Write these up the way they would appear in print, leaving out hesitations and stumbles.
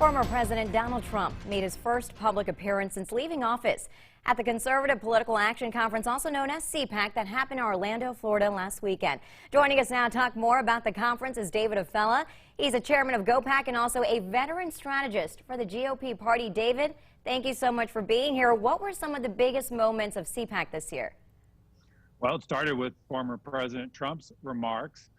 Former President Donald Trump made his first public appearance since leaving office at the Conservative Political Action Conference, also known as CPAC, that happened in Orlando, Florida last weekend. Joining us now to talk more about the conference is David Avella. He's a chairman of GOPAC and also a veteran strategist for the GOP party. David, thank you so much for being here. What were some of the biggest moments of CPAC this year? Well, it started with former President Trump's remarks.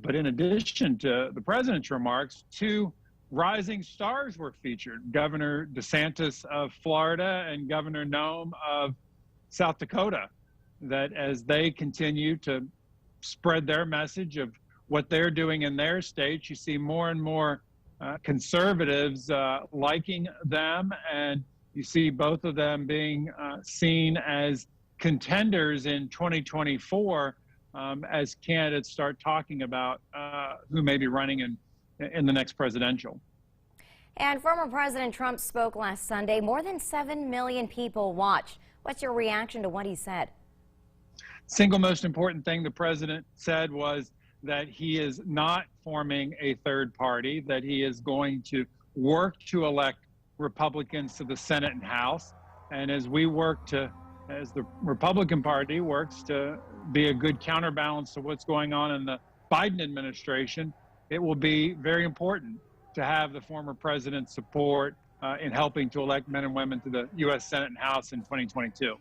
But in addition to the president's remarks, two rising stars were featured. Governor DeSantis of Florida and Governor Nome of South Dakota, that as they continue to spread their message of what they're doing in their states, you see more and more conservatives liking them, and you see both of them being seen as contenders in 2024 as candidates start talking about who may be running in the next presidential. And former President Trump spoke last Sunday. More than 7 million people watched. What's your reaction to what he said? Single most important thing the president said was that he is not forming a third party, that he is going to work to elect Republicans to the Senate and House. And as the Republican Party works to be a good counterbalance to what's going on in the Biden administration, it will be very important to have the former president's support in helping to elect men and women to the U.S. Senate and House in 2022.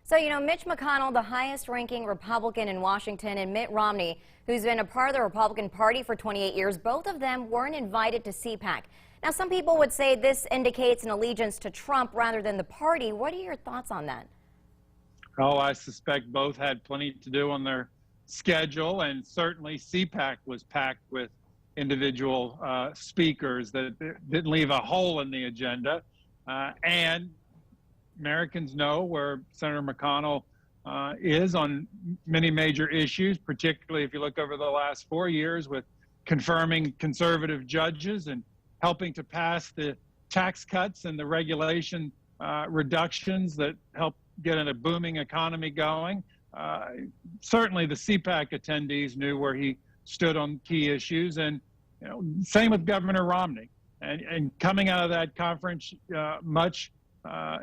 So, you know, Mitch McConnell, the highest-ranking Republican in Washington, and Mitt Romney, who's been a part of the Republican Party for 28 years, both of them weren't invited to CPAC. Now, some people would say this indicates an allegiance to Trump rather than the party. What are your thoughts on that? Oh, I suspect both had plenty to do on their schedule, and certainly CPAC was packed with individual speakers that didn't leave a hole in the agenda. And Americans know where Senator McConnell is on many major issues, particularly if you look over the last 4 years with confirming conservative judges and helping to pass the tax cuts and the regulation reductions that help get a booming economy going. Certainly the CPAC attendees knew where he stood on key issues, and same with Governor Romney. And coming out of that conference, much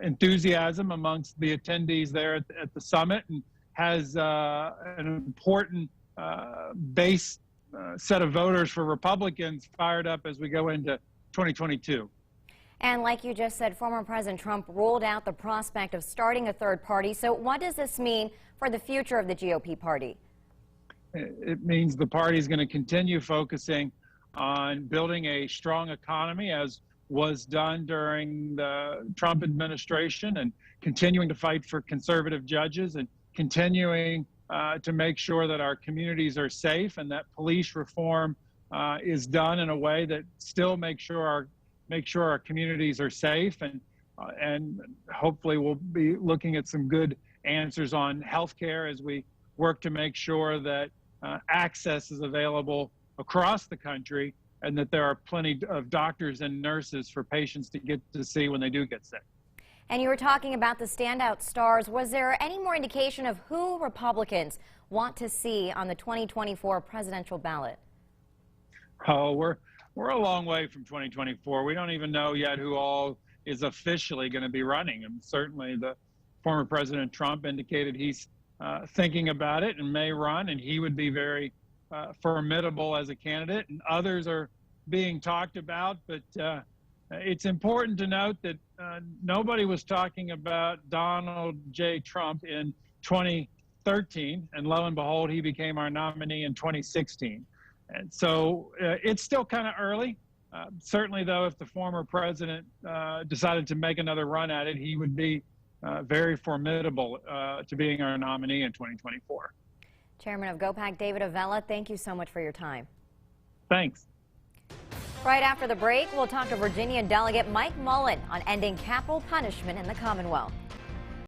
enthusiasm amongst the attendees there at the summit, and has an important base set of voters for Republicans fired up as we go into 2022. And like you just said, former President Trump ruled out the prospect of starting a third party. So what does this mean for the future of the GOP party? It means the party is going to continue focusing on building a strong economy, as was done during the Trump administration, and continuing to fight for conservative judges, and continuing to make sure that our communities are safe, and that police reform is done in a way that still makes sure our communities are safe, and hopefully we'll be looking at some good answers on health care as we work to make sure that access is available across the country, and that there are plenty of doctors and nurses for patients to get to see when they do get sick. And you were talking about the standout stars. Was there any more indication of who Republicans want to see on the 2024 presidential ballot? Oh, we're a long way from 2024. We don't even know yet who all is officially going to be running. And certainly the former President Trump indicated he's thinking about it and may run, and he would be very formidable as a candidate. And others are being talked about, but it's important to note that nobody was talking about Donald J. Trump in 2013, and lo and behold, he became our nominee in 2016. And so it's still kind of early. Certainly, though, if the former president decided to make another run at it, he would be very formidable to being our nominee in 2024. Chairman of GOPAC, David Avella, thank you so much for your time. Thanks. Right after the break, we'll talk to Virginia Delegate Mike Mullen on ending capital punishment in the Commonwealth.